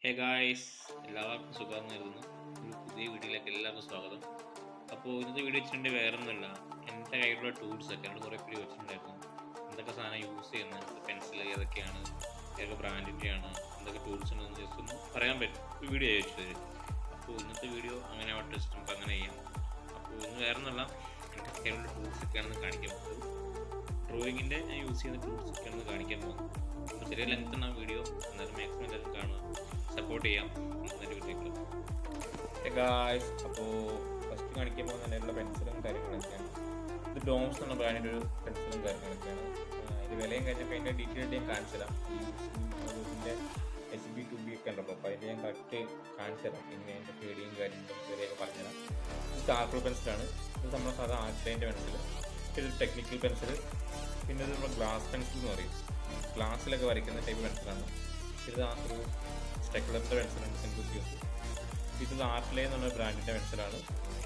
Hey guys, എല്ലാവർക്കും സുഖം നേരുന്നു. ഒരു പുതിയ വീഡിയോയിലേക്ക് എല്ലാവർക്കും സ്വാഗതം. അപ്പോൾ ഇന്നത്തെ വീഡിയോ വെച്ചിട്ടുണ്ടെങ്കിൽ വേറെ ഒന്നുമില്ല, എൻ്റെ കയ്യിലുള്ള ടൂൾസൊക്കെ എന്നോട് കുറേ പേര് വെച്ചിട്ടുണ്ടായിരുന്നു. എന്തൊക്കെ സാധനം യൂസ് ചെയ്യുന്നത്, പെൻസിൽ ഏതൊക്കെയാണ്, ഏതൊക്കെ ബ്രാൻഡിൻ്റെയാണ്, എന്തൊക്കെ ടൂൾസ് ഉണ്ടെന്ന് ജസ്റ്റ് ഒന്ന് പറയാൻ പറ്റും ഒരു വീഡിയോ അയച്ചു തരും. അപ്പോൾ ഇന്നത്തെ വീഡിയോ അങ്ങനെ ടെസ്റ്റ് നമുക്ക് അങ്ങനെ ചെയ്യാം. അപ്പോൾ ഇന്ന് വേറെ ഒന്നുമല്ല, എൻ്റെ കയ്യിലുള്ള ടൂൾസൊക്കെയാണെന്ന് കാണിക്കാൻ പോകുന്നത്. ഡ്രോയിങ്ങിൻ്റെ ഞാൻ യൂസ് ചെയ്യുന്ന ടൂൾസൊക്കെയാണെന്ന് കാണിക്കാൻ പോകുന്നത്. അപ്പോൾ ചെറിയ ലെങ്ത് ആണ് വീഡിയോ, എന്നാലും മാക്സിമം എല്ലാവരും കാണുക, സപ്പോർട്ട് ചെയ്യാം. എന്നൊരു വീട്ടിലേക്ക് ഗായ്സ്, അപ്പോൾ ഫസ്റ്റ് കാണിക്കാൻ പോകുന്ന അതിലുള്ള പെൻസിലും കാര്യങ്ങളൊക്കെയാണ്. ഇത് ഡോംസ് എന്ന ബ്രാൻഡിൻ്റെ ഒരു പെൻസിലും കാര്യങ്ങളൊക്കെയാണ്. അതിൻ്റെ വിലയും കഴിഞ്ഞപ്പോൾ അതിൻ്റെ ഡീറ്റെയിൽ ആയിട്ട് ഞാൻ കാണിച്ചു തരാം. ഇതിൻ്റെ HB 2B ഒക്കെ ഉണ്ടല്ലോ, അപ്പോൾ അതിൻ്റെ ഞാൻ കറക്റ്റ് കാണിച്ചു തരാം. പിന്നെ അതിൻ്റെ ഷെയ്ഡിങ് കാര്യങ്ങളും ചെറിയൊക്കെ പറഞ്ഞുതരാം. ഇത് ചാർക്കോൾ പെൻസിലാണ്. ഇത് നമ്മുടെ സാധാ ആർട്ട്ലൈൻ്റെ പെൻസിൽ. ഇത് ടെക്നിക്കൽ പെൻസിൽ. പിന്നെ ഇത് നമ്മുടെ ഗ്ലാസ് പെൻസിൽ എന്ന് പറയും, ഗ്ലാസ്സിലൊക്കെ വരയ്ക്കുന്ന ടൈപ്പ് പെൻസിലാണ്. ഇത് ഒരു സ്റ്റെക്കുലറിൻ്റെ പെൻസിലുണ്ട്, സിംഗിൾ. ഇത് ആർട്ട്ലേ എന്നുള്ള ബ്രാൻഡിൻ്റെ പെൻസിലാണ്.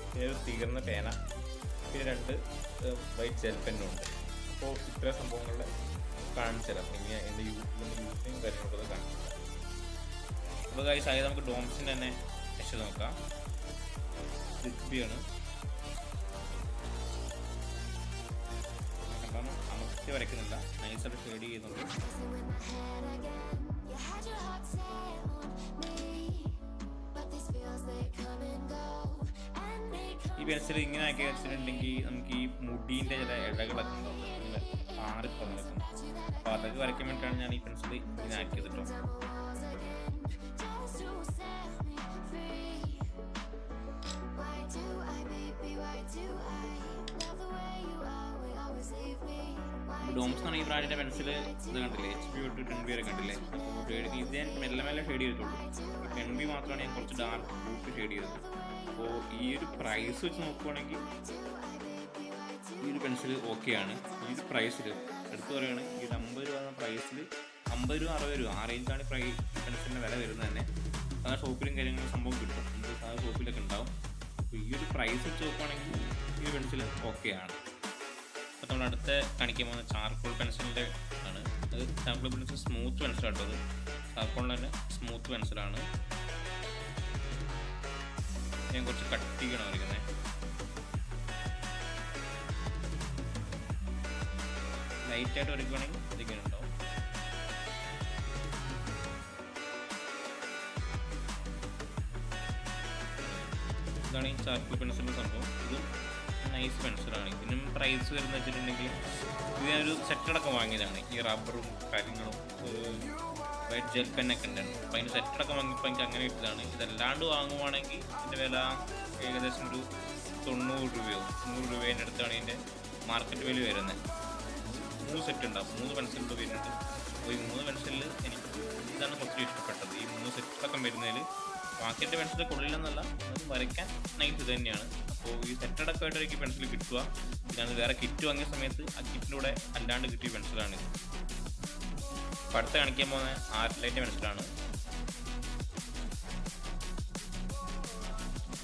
പിന്നെ ഒരു തീർന്ന പേന, പിന്നെ 2 വൈറ്റ് ജെൽ പെന്നുണ്ട്. അപ്പോൾ ഇത്ര സംഭവങ്ങളുടെ കാണിച്ചു തരാം. ഇങ്ങനെ എൻ്റെ യൂസിങ് കാര്യങ്ങളൊക്കെ കാണിച്ചു തരാം. അപ്പോൾ ഗൈസ്, ആയത് നമുക്ക് ഡോംസിൻ്റെ തന്നെ വെച്ച് നോക്കാം. ദിഗ്ബിയാണ്. കണ്ടാണ് അമർത്തി വരയ്ക്കുന്നില്ല, നൈസായിട്ട് ഷെയ്ഡ് ചെയ്യുന്നുണ്ട്. ഈ പെൻസിൽ ഇങ്ങനെ ആക്കി വെച്ചിട്ടുണ്ടെങ്കിൽ നമുക്ക് ഈ മുടീൻ്റെ ചില ഇടകളൊക്കെ ഉണ്ടാവും, ആറിപ്പോൾ നടക്കും. അപ്പോൾ അതൊക്കെ വരയ്ക്കാൻ വേണ്ടിയിട്ടാണ് ഞാൻ ഈ പെൻസിൽ ഇങ്ങനെ ആക്കിയത് കേട്ടോ. ഡോംസ് എന്നാണ് ഈ ബ്രാൻഡിൻ്റെ പെൻസിൽ. ഇത് കണ്ടില്ലേ, HB തൊട്ട് 10B വരെ കണ്ടില്ലേ. അപ്പോൾ ഷെയ്ഡ് ഇത് ഞാൻ മെല്ലെ മെല്ലെ ഷെയ്ഡ് ചെയ്തിട്ടുള്ളൂ. 10B മാത്രമാണ് ഞാൻ കുറച്ച് ഡാർക്ക് ബ്ലൂ ഷെയ്ഡ് ചെയ്തത്. അപ്പോൾ ഈ ഒരു പ്രൈസ് വെച്ച് നോക്കുവാണെങ്കിൽ ഈ ഒരു പെൻസിൽ ഓക്കെയാണ്. ഈ ഒരു പ്രൈസിൽ എടുത്തു പറയുകയാണ്, ഈ ഒരു 50 രൂപ എന്ന പ്രൈസിൽ 50 രൂപ 60 രൂപ ആ റേഞ്ചാണ് പെൻസിലിൻ്റെ വില വരുന്നത് തന്നെ. സാധാ ഷോപ്പിലും കാര്യങ്ങളും സംഭവം കിട്ടും, നമുക്ക് സാധാ ഷോപ്പിലൊക്കെ ഉണ്ടാവും. അപ്പോൾ ഈ ഒരു പ്രൈസ് വെച്ച് നോക്കുവാണെങ്കിൽ ഈ ഒരു പെൻസിൽ ഓക്കെയാണ്. അപ്പോൾ നമ്മൾ അടുത്ത കാണിക്കാൻ പോകുന്ന ചാർക്കോൾ പെൻസിലിൻ്റെ ആണ്. അത് ചാർക്കോൾ പെൻസിൽ സ്മൂത്ത് പെൻസിലാട്ടോ. അത് ചാർക്കോളിൻ്റെ തന്നെ സ്മൂത്ത് പെൻസിലാണ്. ഞാൻ കുറച്ച് കട്ടിയാണ് വരയ്ക്കുന്നത്. ലൈറ്റായിട്ട് വരയ്ക്കുകയാണെങ്കിൽ ഇതൊക്കെയാണ് ഉണ്ടാവും. ഇതാണ് ഈ ചാർക്കോൾ പെൻസിലിൻ്റെ സംഭവം. ഇത് നൈസ് പെൻസിലാണ്. ഇതിനും പ്രൈസ് വരുന്ന വെച്ചിട്ടുണ്ടെങ്കിൽ ഇത് ഞാനൊരു സെറ്റടക്കം വാങ്ങിയതാണ്. ഈ റബ്ബറും കാര്യങ്ങളും വൈറ്റ് ജെൽ പെന്നൊക്കെ ഉണ്ടായിരുന്നു. അപ്പോൾ അതിന് സെറ്റടക്കം വാങ്ങിയപ്പോൾ എനിക്ക് അങ്ങനെ കിട്ടിയതാണ്. ഇതല്ലാണ്ട് വാങ്ങുവാണെങ്കിൽ ഇതിൻ്റെ വില ഏകദേശം ഒരു 90 രൂപയോ 100 രൂപേൻ്റെ അടുത്താണ് ഇതിൻ്റെ മാർക്കറ്റ് വില വരുന്നത്. 3 സെറ്റ് ഉണ്ടാവും, 3 പെൻസിലിൻ്റെ വരുന്നുണ്ട്. അപ്പോൾ ഈ 3 പെൻസിലിൽ എനിക്ക് ഇതാണ് കുറച്ച് ഇഷ്ടപ്പെട്ടത്. ഈ 3 സെറ്റടക്കം വരുന്നതിൽ ബാക്കിയുടെ പെൻസിൽ കൊള്ളില്ലെന്നല്ല, അത് വരയ്ക്കാൻ നൈസ് ഇത് തന്നെയാണ്. അപ്പോൾ ഈ സെറ്റടക്കമായിട്ട് എനിക്ക് പെൻസിൽ കിട്ടുക. ഞാൻ വേറെ കിറ്റ് വാങ്ങിയ സമയത്ത് ആ കിറ്റിൻ്റെ കൂടെ അല്ലാണ്ട് കിട്ടിയ പെൻസിലാണിത്. അപ്പോൾ അടുത്ത് കാണിക്കാൻ പോകുന്ന ആർട്ട്ലൈൻ്റെ പെൻസിലാണ്.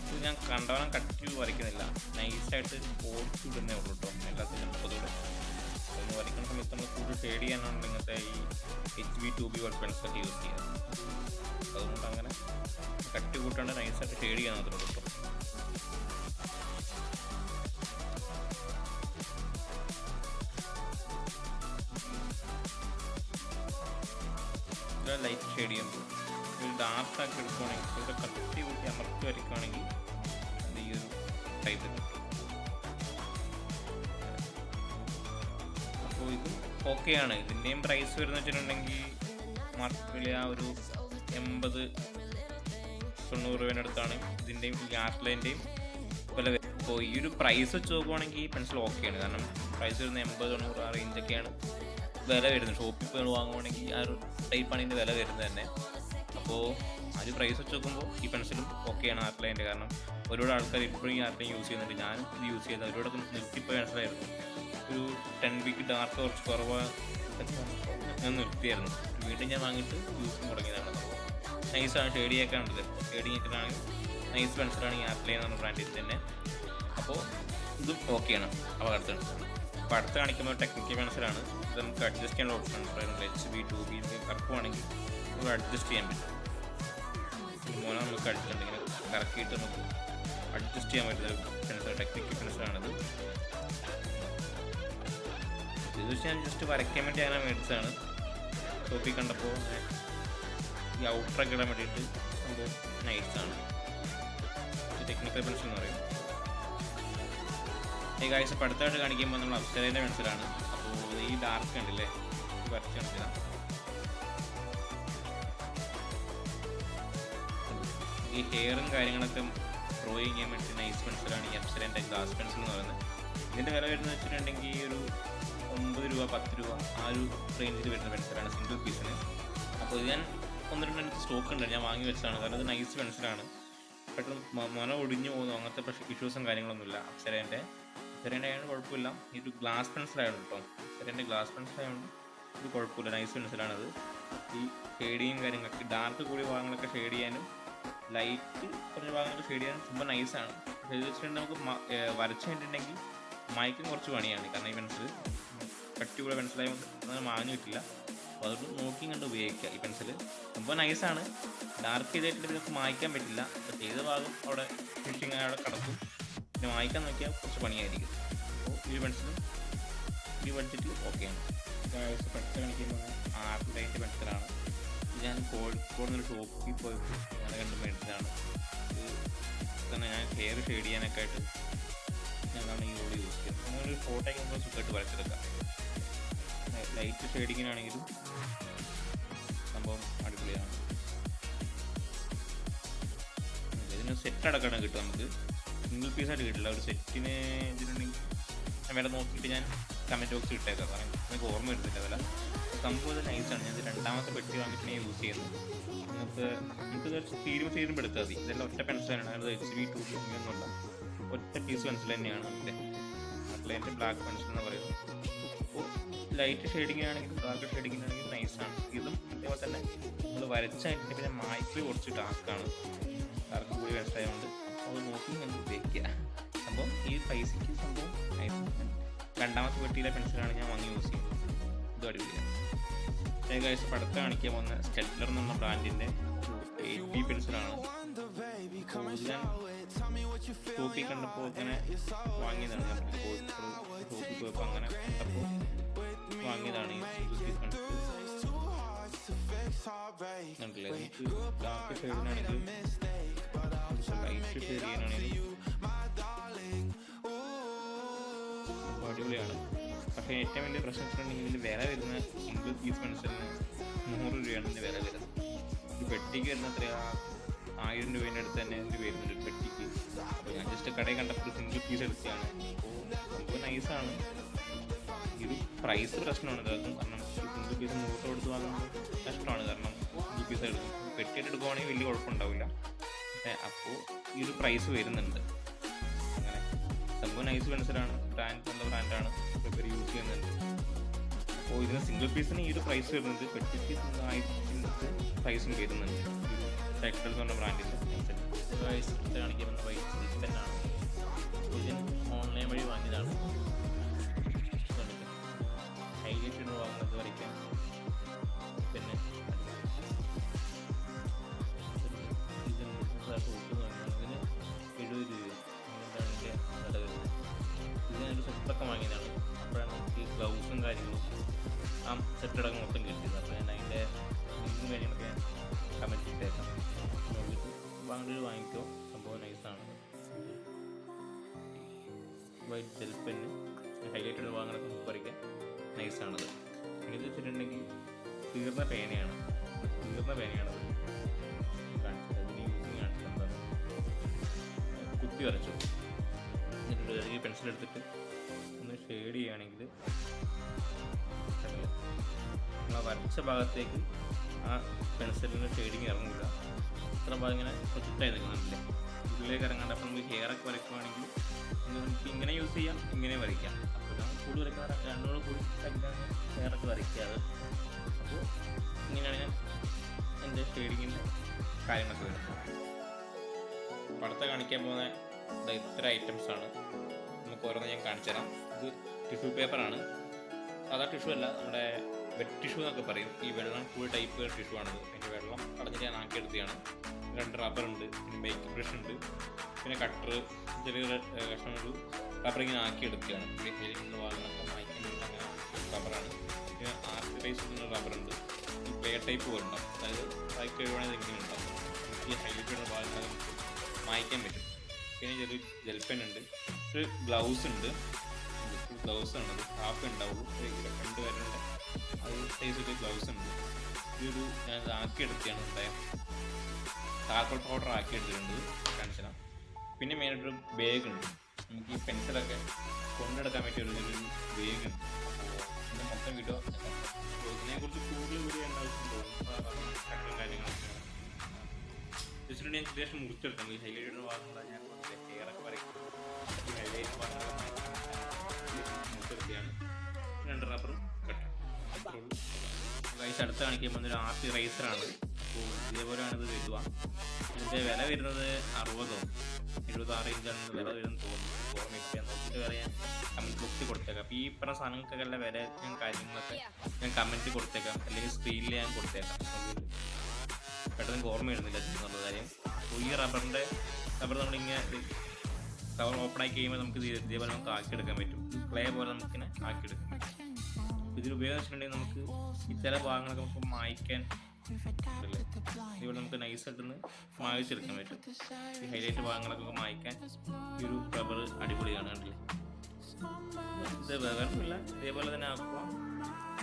ഇത് ഞാൻ കണ്ടവനം കട്ട് വരയ്ക്കുന്നില്ല, നൈസായിട്ട് ഓടിച്ചു വിടുന്നേ ഉള്ളൂ കേട്ടോ. എല്ലാത്തിനും പൊതുവെ ഒന്ന് വരയ്ക്കുന്ന സമയത്ത് നമ്മൾ കൂടുതൽ ഷെയ്ഡ് ചെയ്യാനാണ് ഇങ്ങനത്തെ ഈ HB 2B വർക്ക് പെൻസിലൊക്കെ യൂസ് ചെയ്യുക. അതുകൊണ്ട് അങ്ങനെ കട്ടി കൂട്ടാണ്ട് നൈസായിട്ട് ഷെയ്ഡ് ചെയ്യാൻ മാത്രമേ ഉള്ളൂ കേട്ടോ. ഇതിൽ ലൈറ്റ് ഷെയ്ഡ് ചെയ്യുമ്പോൾ ഒരു ഡാർക്കാക്കി എടുക്കുകയാണെങ്കിൽ, ഇവിടെ കട്ടി കൂട്ടി അമർത്തി വരയ്ക്കുകയാണെങ്കിൽ അത് ഈ ഒരു ടൈപ്പ് കിട്ടും. അപ്പോൾ ഇത് ഓക്കെയാണ്. ഇതിൻ്റെയും പ്രൈസ് വരുന്ന വെച്ചിട്ടുണ്ടെങ്കിൽ മാർക്കറ്റ് വില ഒരു 80-90 രൂപേൻ്റെ അടുത്താണ് ഇതിൻ്റെയും ഈ ആർട്ട്ലൈൻ്റെയും വില. അപ്പോൾ ഈ ഒരു പ്രൈസ് വെച്ച് നോക്കുവാണെങ്കിൽ ഈ പെൻസിൽ ഓക്കെയാണ്. കാരണം പ്രൈസ് വരുന്ന 80-90 ആ റേഞ്ചൊക്കെയാണ് വില വരുന്നത്. ഷോപ്പിൽ പോയി വാങ്ങുവാണെങ്കിൽ ആ ഒരു ടൈപ്പാണ് ഇതിൻ്റെ വില വരുന്നത് തന്നെ. അപ്പോൾ ആ ഒരു പ്രൈസ് വെച്ച് നോക്കുമ്പോൾ ഈ പെൻസിലും ഓക്കെയാണ് ആർട്ട്ലൈൻ്റെ. കാരണം ഒരുപാട് ആൾക്കാർ ഇപ്പോഴും ഈ ആർട്ട്ലൈൻ യൂസ് ചെയ്യുന്നുണ്ട്. ഞാനും ഇത് യൂസ് ചെയ്തത് ഒരുപാടൊക്കെ നിർത്തിപ്പോയ പെൻസിലായിരുന്നു. ഒരു 10B ഡാർക്ക് കുറച്ച് കുറവ് ഞാൻ നിർത്തിയായിരുന്നു. വീണ്ടും ഞാൻ വാങ്ങിയിട്ട് യൂസിങ് തുടങ്ങിയതാണ്. നൈസാണ്, ഷെയ്ഡ് ചെയ്യാൻ ഉണ്ടത്. ഷെയ്ഡിങ് ഒക്കെയാണെങ്കിൽ നൈസ് പെൻസിലാണ് ഈ ആർട്ട്ലൈൻ എന്ന ബ്രാൻഡിൽ തന്നെ. അപ്പോൾ ഇതും ഓക്കെയാണ്. അപ്പോൾ അടുത്ത് കാണിക്കുന്നത് ടെക്നിക്കൽ പെൻസിലാണ്. ഇത് നമുക്ക് അഡ്ജസ്റ്റ് ചെയ്യാനുള്ള ഓപ്ഷൻ ഉണ്ട്. HB 2B കറുപ്പുവാണെങ്കിൽ നമുക്ക് അഡ്ജസ്റ്റ് ചെയ്യാൻ പറ്റും. മോനെ നമുക്ക് അടിച്ചിട്ടുണ്ട്. ഇങ്ങനെ കറക്കിയിട്ട് നമുക്ക് അഡ്ജസ്റ്റ് ചെയ്യാൻ പറ്റുന്ന ഒരു പെൻസിൽ, ടെക്നിക്കൽ പെൻസിലാണിത്. ഇത് വെച്ച് ഞാൻ ജസ്റ്റ് വരയ്ക്കാൻ വേണ്ടി അങ്ങനെ മേടിച്ചതാണ്. ഷോപ്പിൽ കണ്ടപ്പോൾ ഈ ഔട്ടറൊക്കെ ഇടാൻ വേണ്ടിയിട്ട് സംഭവം നൈസാണ്. ടെക്നിക്കൽ പെൻസിൽ എന്ന് പറയും. ഈ കാഴ്ച ഇപ്പോൾ അടുത്തായിട്ട് കാണിക്കുമ്പോൾ നമ്മൾ അപ്സരേൻ്റെ പെൻസിലാണ്. അപ്പോൾ ഈ ഡാർക്ക് ഉണ്ടല്ലേ, ഈ വരച്ച് കാണിച്ചതാണ്. ഈ ഹെയറും കാര്യങ്ങളൊക്കെ ഡ്രോയിങ് ചെയ്യാൻ വേണ്ടി നൈസ് പെൻസിലാണ് ഈ അപ്സരേൻ്റെ ഗ്ലാസ് പെൻസിൽ എന്ന് പറയുന്നത്. ഇതിൻ്റെ വില വരുന്നത് വെച്ചിട്ടുണ്ടെങ്കിൽ ഒരു 9 രൂപ 10 രൂപ ആ ഒരു റേഞ്ചിൽ വരുന്ന പെൻസിലാണ് സിംഗിൾ പീസിന്. അപ്പോൾ ഇത് ഞാൻ 1-2 എനിക്ക് സ്റ്റോക്ക് ഉണ്ട്, ഞാൻ വാങ്ങി വെച്ചതാണ്. കാരണം ഇത് നൈസ് പെൻസിലാണ്. പെട്ടെന്ന് മന ഒടിഞ്ഞു പോകുന്നു, അങ്ങനത്തെ ഇഷ്യൂസും കാര്യങ്ങളൊന്നുമില്ല. അപ്സരേൻ്റെ ആയതുകൊണ്ട് കുഴപ്പമില്ല. ഇതൊരു ഗ്ലാസ് പെൻസിലായതുകൊണ്ട് കേട്ടോ, അപ്സരേൻ്റെ ഗ്ലാസ് പെൻസിലായതുകൊണ്ട് ഇത് കുഴപ്പമില്ല, നൈസ് പെൻസിലാണത്. ഈ ഷെയ്ഡിങ്ങും കാര്യങ്ങളൊക്കെ ഡാർക്ക് കൂടിയ ഭാഗങ്ങളൊക്കെ ഷെയ്ഡ് ചെയ്യാനും ലൈറ്റ് കുറഞ്ഞ ഭാഗങ്ങളൊക്കെ ഷെയ്ഡ് ചെയ്യാനും സംഭവം നൈസാണ്. പക്ഷേ ഇത് വെച്ചിട്ടുണ്ടെങ്കിൽ നമുക്ക് വരച്ച് കഴിഞ്ഞിട്ടുണ്ടെങ്കിൽ മായ്ക്കും കുറച്ച് പണിയാണ്. കാരണം ഈ പെൻസിൽ കട്ടിയുള്ള പെൻസിലായതുകൊണ്ട് അങ്ങനെ മാഞ്ഞു കിട്ടില്ല. അപ്പോൾ അതുകൊണ്ട് നോക്കി കണ്ട് ഉപയോഗിക്കുക ഈ പെൻസിൽ. സംഭവം നൈസാണ്. ഡാർക്ക് ചെയ്തിട്ട് നമുക്ക് മായ്ക്കാൻ പറ്റില്ല. അപ്പോൾ ചെയ്ത ഭാഗം അവിടെ ഫിനിഷിങ് അവിടെ കിടക്കും. പിന്നെ മായ്ക്കാൻ നോക്കിയാൽ കുറച്ച് പണിയായിരിക്കും. അപ്പോൾ ഈ പെൻസിലും ഈ ബഡ്ജറ്റിൽ ഓക്കെയാണ്. പെൻസിൽ കാണിക്കുന്നത് ആർട്ടിൻ്റെ പെൻസിലാണ്. ഞാൻ കോഴിക്കോട് നിന്നൊരു ഷോപ്പിൽ പോയപ്പോൾ അങ്ങനെ കണ്ട് മേടിച്ചതാണ്. ഇത് തന്നെ ഞാൻ ഹെയർ ഷെയ്ഡ് ചെയ്യാനൊക്കെ ആയിട്ട് ഞങ്ങളാണ് ഈ റോഡ് യൂസ് ചെയ്യുന്നത്. അങ്ങനൊരു ഫോട്ടോയൊക്കെ നമ്മൾ സുഖമായിട്ട് വരച്ചെടുക്കാം. ലൈറ്റ് ഷെയ്ഡിങ്ങിനാണെങ്കിലും സംഭവം അടിപൊളിയാണ്. ഇതിന് സെറ്റ് അടക്കണം കിട്ടും, നമുക്ക് സിംഗിൾ പീസായിട്ട് കിട്ടില്ല. ഒരു സെറ്റിന് ഇതിനുണ്ടെങ്കിൽ ഞാൻ വില നോക്കിയിട്ട് ഞാൻ കമൻറ്റ് ബോക്സിൽ ഇട്ടേക്കാം. കാരണം എനിക്ക് ഓർമ്മ വരുന്നില്ല വില. സംഭവം ഇത് നൈസാണ്. ഞാൻ രണ്ടാമത്തെ പെട്ടി വാങ്ങിയിട്ട് ഞാൻ യൂസ് ചെയ്യുന്നത്. നമുക്ക് തീരുമ്പോൾ എടുത്താൽ മതി. ഇതെല്ലാം ഒറ്റ പെൻസിലാണ്. അത് HB 250 ഒന്നുമല്ല, ഒറ്റ പീസ് പെൻസിൽ തന്നെയാണ്. എൻ്റെ ബ്ലാക്ക് പെൻസിൽ എന്ന് പറയുന്നത്. അപ്പോൾ ലൈറ്റ് ഷെയ്ഡിങ്ങിനാണെങ്കിലും ഡാർക്ക് ഷെയ്ഡിങ്ങിനാണെങ്കിലും നൈസാണ്. ഇതും അതേപോലെ തന്നെ നമ്മൾ വരച്ചായിട്ട് പിന്നെ മായ്ക്കൽ കുറച്ച് ഡാർക്കാണ്, ഡാർക്ക് കൂടി പെൻസിലായതുകൊണ്ട്. അപ്പോൾ അത് നോക്കി ഞങ്ങൾ ഉപയോഗിക്കുക. അപ്പോൾ ഈ പൈസയ്ക്ക് സംഭവം നൈസാണ്. രണ്ടാമത്തെ പെട്ടിയിലെ പെൻസിലാണ് ഞാൻ വാങ്ങി യൂസ് ചെയ്യുന്നത്. ഇത് അടിപൊളിയാണ്. ഏകദേശം പടത്ത് കാണിക്കാൻ പോകുന്ന സ്റ്റെഡ്ലർ എന്ന് പറഞ്ഞ ബ്രാൻഡിൻ്റെ 80 പെൻസിലാണ്. ഞാൻ ഷോപ്പിൽ കണ്ടപ്പോൾ അങ്ങനെ വാങ്ങിയതാണ്. ഞാൻ ഷോപ്പിൽ പോയപ്പോൾ അങ്ങനെ കണ്ടപ്പോൾ വാങ്ങിയതാണ് ഈ സിംഗിൾ പീസ് പെൻസിൽ. കണ്ടില്ലേ, നമുക്ക് ഡാർക്ക് ഷെയ്ഡിനാണെങ്കിലും ലൈറ്റ് ഷെയ്ഡ് ചെയ്യാനാണെങ്കിലും അടിപൊളിയാണ്. പക്ഷേ ഏറ്റവും വലിയ പ്രശ്നം വെച്ചിട്ടുണ്ടെങ്കിൽ ഇതിൻ്റെ വില വരുന്ന സിംഗിൾ പീസ് പെൻസിലിന് 100 രൂപയാണ് ഇതിൻ്റെ വില വരുന്നത്. ഒരു പെട്ടിക്ക് വരുന്ന എത്രയാ 1000 രൂപേൻ്റെ അടുത്ത് തന്നെ ഇത് വരുന്നുണ്ട് ഒരു പെട്ടിക്ക്. അപ്പോൾ ഞാൻ ജസ്റ്റ് കടയിൽ കണ്ടപ്പോൾ സിംഗിൾ പീസ് എടുക്കുകയാണ്. അപ്പോൾ സംഭവം നൈസാണ്. ഒരു പ്രൈസ് പ്രശ്നമാണ് ഇതാക്കും. കാരണം സിംഗിൾ പീസ് 100 രൂപ കൊടുത്ത് വാങ്ങുമ്പോൾ കഷ്ടമാണ്. കാരണം സിംഗിൾ പീസ് എടുക്കും, പെട്ടിയായിട്ട് എടുക്കുവാണെങ്കിൽ വലിയ കുഴപ്പമുണ്ടാവില്ല. അപ്പോൾ ഈ ഒരു പ്രൈസ് വരുന്നുണ്ട്. അങ്ങനെ സംഭവം നൈസ് പെൻസിലാണ്. ബ്രാൻഡ് നല്ല ബ്രാൻഡാണ്, പേര് യൂസ് ചെയ്യുന്നുണ്ട്. അപ്പോൾ ഇതിന് സിംഗിൾ പീസിന് ഈ ഒരു പ്രൈസ് വരുന്നുണ്ട്, പെട്ടിക്ക് 1000 പ്രൈസും വരുന്നുണ്ട്. ടെക്സ്റ്റൈൽ എന്ന് പറഞ്ഞ ബ്രാൻഡിൻ്റെ പെൻസിൽ കാണിക്കാമെന്ന വൈറ്റ് പെന്നാണ്. ഇത് ഓൺലൈൻ വഴി വാങ്ങിയതാണ്. ഹൈലൈറ്റ് വാങ്ങുന്നത് വരയ്ക്കാൻ പിന്നെ ഇതിന് 70 രൂപ എന്താണ് ഇതിൻ്റെ വില വരുന്നത്. ഇത് ഞാനൊരു സെറ്റൊക്കെ വാങ്ങിയതാണ്. അപ്പോഴാണ് നമുക്ക് ഈ ഗ്ലൗസും കാര്യങ്ങളും ആ സെറ്റടക്കം മൊത്തം കിട്ടിയത്. അപ്പോൾ ഞാൻ അതിൻ്റെ ലിങ്കും കാര്യങ്ങളൊക്കെ ഞാൻ കമൻറ്റ് ചെയ്തേക്കാം. നോക്കിയിട്ട് വാങ്ങേണ്ടത് വാങ്ങിക്കോ, സംഭവം നൈസാണ്. വൈറ്റ് ജെൽ പെന്ന് ഹൈലൈറ്റഡ് വാങ്ങാനൊക്കെ നമുക്ക് വരയ്ക്കാൻ നൈസാണത്. ഇത് വെച്ചിട്ടുണ്ടെങ്കിൽ തീർന്ന പേനയാണത് കാണിച്ചത്. അതിന് യൂസിങ് കാണിച്ചത് എന്താണ്, കുത്തി വരച്ചു. എന്നിട്ട് ഈ പെൻസിൽ എടുത്തിട്ട് ഒന്ന് ഷെയ്ഡ് ചെയ്യുകയാണെങ്കിൽ നമ്മൾ വരച്ച ഭാഗത്തേക്ക് ആ പെൻസിലിന് ഷെയ്ഡിങ് ഇറങ്ങില്ല. ഇത്ര ഭാഗം ഇങ്ങനെ പ്രൊജക്റ്റായി നിൽക്കുന്നുണ്ടല്ലേ, ഉള്ളിലേക്ക് ഇറങ്ങാണ്ട്. അപ്പോൾ നമുക്ക് ഹെയറൊക്കെ വരയ്ക്കുവാണെങ്കിൽ നമുക്ക് ഇങ്ങനെ യൂസ് ചെയ്യാം, ഇങ്ങനെ വരയ്ക്കാം. അപ്പോൾ നമ്മൾ കൂടുതൽ വരയ്ക്കാൻ രണ്ടോളം കൂടി ഹെയറൊക്കെ വരയ്ക്കാതെ. അപ്പോൾ ഇങ്ങനെയാണ് ഞാൻ എൻ്റെ ഷെയ്ഡിങ്ങിൻ്റെ കാര്യങ്ങളൊക്കെ വരുന്നത്. പടത്തെ കാണിക്കാൻ പോകുന്ന ഇത്ര ഐറ്റംസാണ്. നമുക്ക് ഓരോന്ന് ഞാൻ കാണിച്ചു തരാം. ഇത് ടിഷ്യൂ പേപ്പറാണ്. സാധാ ടിഷ്യൂ അല്ല, നമ്മുടെ വെറ്റ് ടിഷ്യൂ എന്നൊക്കെ പറയും. ഈ വെള്ളം ഫുൾ ടൈപ്പ് ടിഷ്യൂ ആണിത്. അതിൻ്റെ വെള്ളം കളഞ്ഞിട്ട് ഞാൻ ആക്കിയെടുത്തതാണ്. 2 റബ്ബർ ഉണ്ട്, പിന്നെ മേക്കപ്പ് ബ്രഷ് ഉണ്ട്, പിന്നെ കട്ടർ, ചെറിയ കഷ്ണം ഒരു റബ്ബർ ഇങ്ങനെ ആക്കി എടുക്കുകയാണ്. ഹെലിൻ്റെ ഭാഗങ്ങളൊക്കെ മായ്ക്കാൻ വേണ്ടി അങ്ങനെ റബ്ബറാണ്. പിന്നെ ആർട്ടിഫൈസ് റബ്ബറുണ്ട്, പ്ലേ ടൈപ്പ് പോലെ ഉണ്ടാവും, അതായത് ആക്കി കഴിയുവാണെങ്കിൽ ഇങ്ങനെ ഉണ്ടാവും. നമുക്ക് ഈ ഹൈലൈറ്റ് ചെയ്യുന്ന ഭാഗങ്ങൾ നമുക്ക് മായ്ക്കാൻ പറ്റും. പിന്നെ ചെറിയ ജെൽപ്പെൻ ഉണ്ട്, ഒരു ഗ്ലൗസ് ഉണ്ട്, ഗ്ലൗസ് ആണത്, ഹാഫ് ഉണ്ടാവുള്ളൂ, 2 പേരുണ്ട്, അത് സൈസ് ഗ്ലൗസ് ഉണ്ട്. ഇതൊരു ഞാൻ ആക്കി എടുക്കുകയാണ് ഉണ്ടായത്, ചാർക്കോൾ പൗഡർ ആക്കി എടുത്തിട്ടുണ്ട്, കാണിച്ചാൽ. പിന്നെ മെയിനായിട്ടൊരു ബാഗ് ഉണ്ട്, നമുക്ക് ഈ പെൻസിലൊക്കെ കൊണ്ടെടുക്കാൻ പറ്റിയ ഒരു ബാഗ് ഉണ്ട്. അപ്പോൾ ഇതിൻ്റെ മൊത്തം വീഡിയോ ഇതിനെക്കുറിച്ച് കൂടുതൽ വീഡിയോ ഉണ്ടാവശ്യം കാര്യങ്ങളൊക്കെ ജസ്റ്റ് ഞാൻ ഏകദേശം മുറിച്ചെടുക്കാം. ഈ ഹൈലൈറ്റ് ഭാഗങ്ങളാണ് ഞാൻ ഹെയറൊക്കെ വരയ്ക്കുന്നത്. ഈ ഹൈലൈറ്റ് ഭാഗങ്ങൾ മുറിച്ചെടുക്കുകയാണ്. 2 റബ്ബറും കട്ടും ഗൈസ്. അടുത്ത് കാണിക്കുമ്പോൾ ഒരു ആർട്ട് റൈസറാണ്. അപ്പോൾ ഇതേപോലെയാണ് ഇത് വരിക. ഇതിൻ്റെ വില വരുന്നത് 60 76 ഇഞ്ചാണ് വില വരുന്നത് തോന്നുന്നു, ഓർമ്മയില്ല. നോക്കിയിട്ട് വില ഞാൻ കമൻറ്റ് ബോക്സിൽ കൊടുത്തേക്കാം. അപ്പോൾ ഈ പറഞ്ഞ സാധനങ്ങൾക്കൊക്കെ വില ഞാൻ കാര്യങ്ങളൊക്കെ ഞാൻ കമൻറ്റ് കൊടുത്തേക്കാം, അല്ലെങ്കിൽ സ്ക്രീനിൽ ഞാൻ കൊടുത്തേക്കാം. പെട്ടെന്ന് ഓർമ്മ വരുന്നില്ല എന്നുള്ള കാര്യം. അപ്പോൾ ഈ റബ്ബർ നമ്മളിങ്ങനെ കവർ ഓപ്പൺ ആക്കി കഴിയുമ്പോൾ നമുക്ക് ഇതേപോലെ നമുക്ക് ആക്കിയെടുക്കാൻ പറ്റും. ക്ലേ പോലെ നമുക്കിങ്ങനെ ആക്കിയെടുക്കാൻ പറ്റും. ഇതിൽ ഉപയോഗം വെച്ചിട്ടുണ്ടെങ്കിൽ നമുക്ക് ഈ ചില ഭാഗങ്ങളൊക്കെ നമുക്ക് മായ്ക്കാൻ അല്ലേ, ഇതുപോലെ നമുക്ക് നൈസായിട്ടൊന്ന് മായ്ച്ചെടുക്കാൻ പറ്റും. ഈ ഹൈലൈറ്റ് ഭാഗങ്ങളൊക്കെ മായ്ക്കാൻ ഈ ഒരു റബ്ബർ അടിപൊളിയാണ് കണ്ടില്ലേ. ഇത് വേറൊന്നുമില്ല, ഇതേപോലെ തന്നെ ആക്കുക,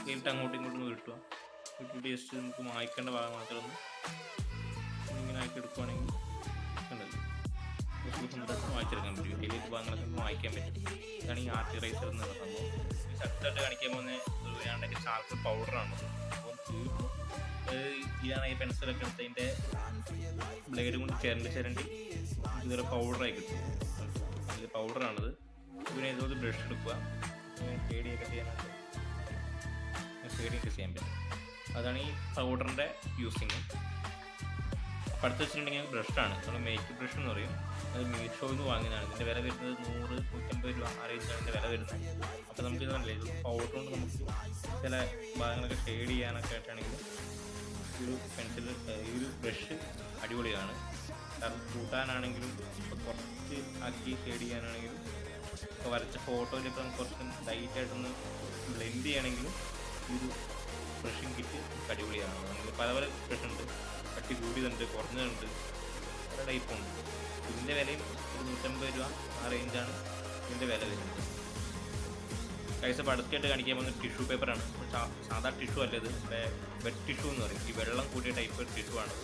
നേരിട്ട് അങ്ങോട്ടും ഇങ്ങോട്ടും കിട്ടുക, കിട്ടിയിട്ട് ജസ്റ്റ് നമുക്ക് മായ്ക്കേണ്ട ഭാഗം മാത്രമൊന്ന് ഇങ്ങനെ ആക്കി എടുക്കുകയാണെങ്കിൽ ഉണ്ടല്ലോ വായിച്ചെടുക്കാൻ പറ്റും. ഹൈലൈറ്റ് ഭാഗങ്ങളൊക്കെ വായിക്കാൻ പറ്റും. ഇതാണ് ഈ ആർട്ട് റൈസർ എന്നുള്ള സംഭവം. അടുത്തായിട്ട് കാണിക്കാൻ പോകുന്ന ഞാണ്ടൊക്കെ ചാർക്കോൾ പൗഡറാണ്. അപ്പോൾ ഇതാണ് ഈ പെൻസിലൊക്കെ എടുത്തതിൻ്റെ ബ്ലേഡ് കൊണ്ട് ചിരണ്ടി ഇതൊരു പൗഡറായി കിട്ടും. ഇത് പൗഡറാണത്. പിന്നെ ഇതുപോലെ ബ്രഷ് എടുക്കുക, ഷെയ്ഡിയൊക്കെ ചെയ്യാനായിട്ട് ഷെയ്ഡിയൊക്കെ ചെയ്യാൻ പറ്റും. അതാണ് ഈ പൗഡറിൻ്റെ യൂസിങ്. അപ്പോൾ അടുത്ത് വെച്ചിട്ടുണ്ടെങ്കിൽ ബ്രഷാണ്, നമ്മൾ മേക്കപ്പ് ബ്രഷ് എന്ന് പറയും. അത് മീഷോയിൽ നിന്ന് വാങ്ങിയതാണ്. ഇതിൻ്റെ വില വരുന്നത് 100 150 രൂപ ആ റേഞ്ചാണ് ഇതിൻ്റെ വില വരുന്നത്. അപ്പോൾ നമുക്ക് ഇതല്ലേ ഇത് പൗഡർ കൊണ്ട് നമുക്ക് ചില ഭാഗങ്ങളൊക്കെ ഷെയ്ഡ് ചെയ്യാനൊക്കെ ആയിട്ടാണെങ്കിൽ ഒരു പെൻസിൽ ഈ ഒരു ബ്രഷ് അടിപൊളിയാണ്. കാരണം കൂട്ടാനാണെങ്കിലും ഇപ്പോൾ കുറച്ച് ആക്കി ഷെയ്ഡ് ചെയ്യാനാണെങ്കിലും ഇപ്പോൾ വരച്ച ഫോട്ടോയിൽ ഇപ്പോൾ നമുക്ക് കുറച്ച് ലൈറ്റായിട്ടൊന്ന് ബ്ലെൻഡ് ചെയ്യണമെങ്കിലും ഈ ഒരു ബ്രഷിങ് കിറ്റ് അടിപൊളിയാണ്. നമുക്ക് പല പല ബ്രഷ് ഉണ്ട്, കട്ടി കൂടിയതുണ്ട്, കുറഞ്ഞതുണ്ട്, പല ടൈപ്പുണ്ട്. ഇതിൻ്റെ വിലയും ഒരു 150 രൂപ ആ റേഞ്ചാണ് ഇതിൻ്റെ വില വരുന്നത്. കൈസ് അപ്പോൾ അടുത്തായിട്ട് കാണിക്കാൻ പോകുന്ന ടിഷ്യൂ പേപ്പറാണ്. സാധാ ടിഷ്യൂ അല്ല, ഇത് വെറ്റ് ടിഷ്യൂ എന്ന് പറയും. ഈ വെള്ളം കൂടിയ ടൈപ്പ് ടിഷ്യൂ ആണ്.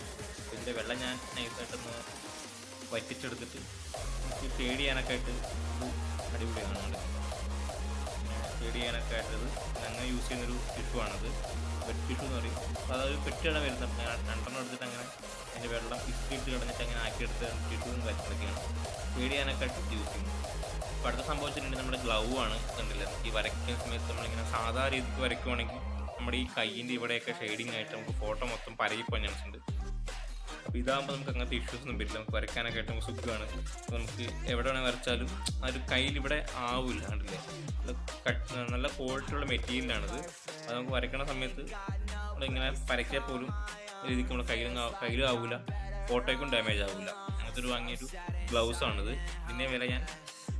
ഇതിൻ്റെ വെള്ളം ഞാൻ നൈസായിട്ടൊന്ന് വറ്റിച്ചെടുത്തിട്ട് എനിക്ക് ഷെയ്ഡ് ചെയ്യാനൊക്കെ ആയിട്ട് അടിപൊളിയാണ്. ഷെയ്ഡ് ചെയ്യാനൊക്കെ ആയിട്ടത് അങ്ങനെ യൂസ് ചെയ്യുന്നൊരു ടിഷ്യൂ ആണത്, വെറ്റ് ടിഷ്യൂ എന്ന് പറയും. അപ്പോൾ അതൊരു പെട്ടിയാണ് വരുന്നത്. ഞാൻ 2 എടുത്തിട്ട് അങ്ങനെ അതിൻ്റെ വെള്ളം ഇസ്റ്റിട്ട് കിടന്നിട്ട് അങ്ങനെ ആക്കിയെടുത്ത് ടിഷ്യൂ വരച്ചെടുക്കുകയാണ്. ഷെയ്ഡ് ചെയ്യാനൊക്കെ ആയിട്ട് യൂസ് ചെയ്യുന്നു. അപ്പോൾ അടുത്ത സംഭവിച്ചിട്ടുണ്ടെങ്കിൽ നമ്മുടെ ഗ്ലൗ ആണ്. കണ്ടില്ല, ഈ വരയ്ക്കുന്ന സമയത്ത് നമ്മളിങ്ങനെ സാധാ രീതിക്ക് വരയ്ക്കുവാണെങ്കിൽ നമ്മുടെ ഈ കയ്യിൻ്റെ ഇവിടെയൊക്കെ ഷെയ്ഡിങ് ആയിട്ട് നമുക്ക് ഫോട്ടോ മൊത്തം പരകിപ്പോയി ഞങ്ങളുണ്ട്. അപ്പോൾ ഇതാകുമ്പോൾ നമുക്ക് അങ്ങനത്തെ ഇഷ്യൂസ് ഒന്നും വരില്ല, നമുക്ക് വരയ്ക്കാനൊക്കെ ആയിട്ട് നമുക്ക് സുഖമാണ്. നമുക്ക് എവിടെ വേണമെങ്കിൽ വരച്ചാലും ആ ഒരു കയ്യിൽ ഇവിടെ ആവില്ല. കണ്ടില്ലേ, നല്ല ക്വാളിറ്റിയുള്ള മെറ്റീരിയലാണിത്. അത് നമുക്ക് വരയ്ക്കണ സമയത്ത് നമ്മളിങ്ങനെ വരയ്ക്കാൻ പോലും രീതിക്ക് നമ്മുടെ കയ്യിലും ആവില്ല, ഫോട്ടോയ്ക്കും ഡാമേജ് ആവില്ല. അങ്ങനത്തെ ഒരു വാങ്ങിയൊരു ഗ്ലൗസാണിത്. ഇതിൻ്റെ വില ഞാൻ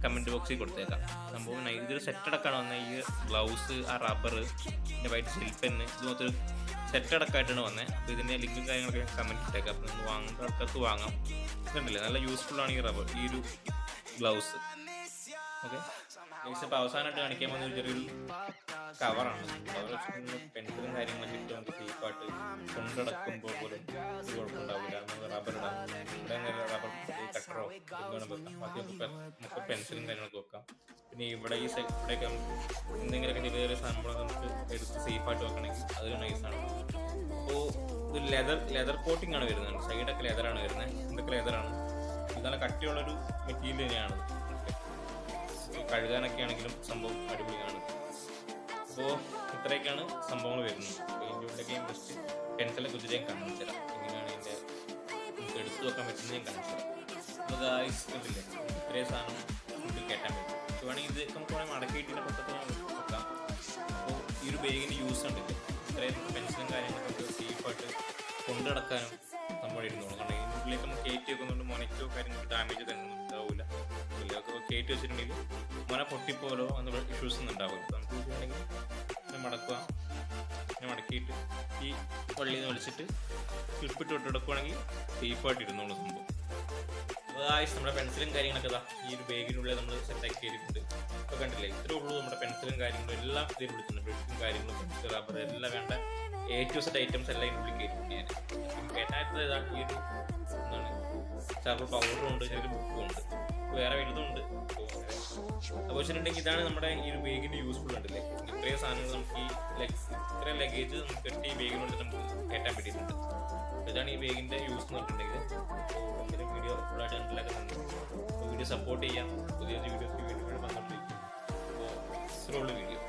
കമൻറ്റ് ബോക്സിൽ കൊടുത്തേക്കാം. സംഭവം ഇതൊരു സെറ്റടക്കാണ് വന്നത്. ഈ ഗ്ലൗസ്, ആ റബ്ബർ, പിന്നെ വൈറ്റ് ഷെൽ പെന്ന്, ഇത് മൊത്തം സെറ്റടക്കായിട്ടാണ് വന്നത്. അപ്പോൾ ഇതിൻ്റെ ലിങ്കും കാര്യങ്ങളൊക്കെ കമൻറ്റ് ഇട്ടേക്കാം. അപ്പോൾ നിങ്ങൾ വാങ്ങുന്ന ആൾക്കാർക്ക് വാങ്ങാം. ഇതുണ്ടല്ലേ, നല്ല യൂസ്ഫുള്ളാണ് ഈ റബ്ബർ, ഈ ഒരു ഗ്ലൗസ്. ഓക്കെ ഗൈസ്, അപ്പോൾ അവസാനമായിട്ട് കാണിക്കാൻ പോകുന്ന ചെറിയൊരു കവറാണ്. കവർ വെച്ചിട്ട് പെൻസിലും കാര്യങ്ങളൊക്കെ ഇട്ട് നമുക്ക് സേഫായിട്ട് കൊണ്ടടക്കുമ്പോൾ പോലും ഒരു കുഴപ്പമുണ്ടാവില്ല. നമുക്ക് റബ്ബർ ഇടാം, ഇവിടെ അങ്ങനെ റബ്ബർ കട്ടറോ വേണം വെക്കാം. ബാക്കി നമുക്ക് പെൻസിലും കാര്യങ്ങളൊക്കെ വെക്കാം. പിന്നെ ഇവിടെ ഈ ഇവിടെയൊക്കെ നമുക്ക് എന്തെങ്കിലുമൊക്കെ ചെറിയ ചെറിയ സാധനങ്ങളൊക്കെ നമുക്ക് എടുത്ത് സേഫായിട്ട് വെക്കണമെങ്കിൽ അതൊരു നൈസാണ്. അപ്പോൾ ഇത് ലെതർ കോട്ടിംഗ് ആണ് വരുന്നത്. സൈഡൊക്കെ ലെതറാണ് വരുന്നത്, ഇതൊക്കെ ലെതറാണ്. ഇതാണ് കട്ടിയുള്ളൊരു മെറ്റീരിയൽ തന്നെയാണ്. കഴുകാനൊക്കെ ആണെങ്കിലും സംഭവം അടിപൊളിയാണ്. അപ്പോൾ ഇത്രയൊക്കെയാണ് സംഭവങ്ങൾ വരുന്നത്. അപ്പോൾ ഇതിൻ്റെ ഉള്ളിലൊക്കെ ഞാൻ ജസ്റ്റ് പെൻസിലെ കുറിച്ച് ഞാൻ കാണിച്ചു തരാം, എങ്ങനെയാണ് ഇതിൻ്റെ നമുക്ക് എടുത്തു വെക്കാൻ പറ്റുന്നത് ഞാൻ കാണിച്ചു തരാം. അപ്പോൾ ഗായ്സ് കണ്ടില്ലേ, ഇത്രയും സാധനം നമുക്ക് കയറ്റാൻ പറ്റും. വേണമെങ്കിൽ ഇത് നമുക്ക് വേണമെങ്കിൽ മടക്കിയിട്ടിൻ്റെ പുറത്തൊക്കെ വെക്കാം. അപ്പോൾ ഈ ഒരു ബാഗിന് യൂസ് ഉണ്ടല്ലേ, ഇത്രയും പെൻസിലും കാര്യങ്ങളൊക്കെ നമുക്ക് സേഫായിട്ട് കൊണ്ടു നടക്കാനും നമ്മൾ ഇരുന്നോളൂ. കാരണം ഇതിൻ്റെ ഉള്ളിലേക്ക് ലൈറ്റോ കാര്യങ്ങളോ ഡാമേജ് തന്നെ ഉണ്ടാവില്ല. അതൊക്കെ കയറ്റി വെച്ചിട്ടുണ്ടെങ്കിൽ മുന പൊട്ടിപ്പോലോ എന്നുള്ള ഇഷ്യൂസ് ഒന്നും ഉണ്ടാവില്ല. നമുക്ക് വെച്ചിട്ടുണ്ടെങ്കിൽ മടക്കുക, മടക്കിയിട്ട് ഈ വള്ളിയിൽ നിന്ന് വലിച്ചിട്ട് ക്ലിപ്പിട്ട് വിട്ടെടുക്കുകയാണെങ്കിൽ സേഫായിട്ട് ഇരുന്നോളൂ സംഭവം. അപ്പോൾ നമ്മുടെ പെൻസിലും കാര്യങ്ങളൊക്കെ ഇതാ ഈ ഒരു ബാഗിനുള്ളിൽ നമ്മൾ സെറ്റാക്കി കയറിയിട്ടുണ്ട്. ഇപ്പോൾ കണ്ടില്ലേ, ഇത്രേ ഉള്ളൂ നമ്മുടെ പെൻസിലും കാര്യങ്ങളും എല്ലാം ഇതിൽ വിളിച്ചിട്ടുണ്ട്. ബ്രഷും കാര്യങ്ങളും പെൻസിൽ, റബ്ബർ എല്ലാം വേണ്ട A to Z ഐറ്റംസ് എല്ലാം ഇതിനുള്ളിൽ കയറ്റിയിട്ടുണ്ട് ഞാൻ. കേട്ടായിട്ട് ഇതാ ഈ ഒരു എന്താണ് ചാർക്കോൾ പൗഡറും ഉണ്ട്, ചെറിയൊരു ബുക്കും ഉണ്ട്, വേറെ വലുതുണ്ട്. അപ്പോൾ വെച്ചിട്ടുണ്ടെങ്കിൽ ഇതാണ് നമ്മുടെ ഈ ഒരു ബാഗിൻ്റെ യൂസ്ഫുൾ ഉണ്ടല്ലേ. ഇത്രയും സാധനങ്ങൾ നമുക്ക് ഈ ഇത്രയും ലഗേജ് നമുക്ക് കെട്ടി ഈ ബാഗിനുള്ളിൽ നമുക്ക് കയറ്റാൻ പറ്റിയിട്ടുണ്ട്. ഇതാണ് ഈ ബാഗിൻ്റെ യൂസ് എന്ന് പറഞ്ഞിട്ടുണ്ടെങ്കിൽ. അപ്പോൾ എന്തെങ്കിലും വീഡിയോ ഫുള്ളായിട്ട് കണ്ടിലൊക്കെ തന്നെ വീഡിയോ സപ്പോർട്ട് ചെയ്യാം. പുതിയ വീഡിയോസ് വീണ്ടും വന്നുകൊണ്ടിരിക്കും. അപ്പോൾ ഇത്രയുള്ള വീഡിയോ.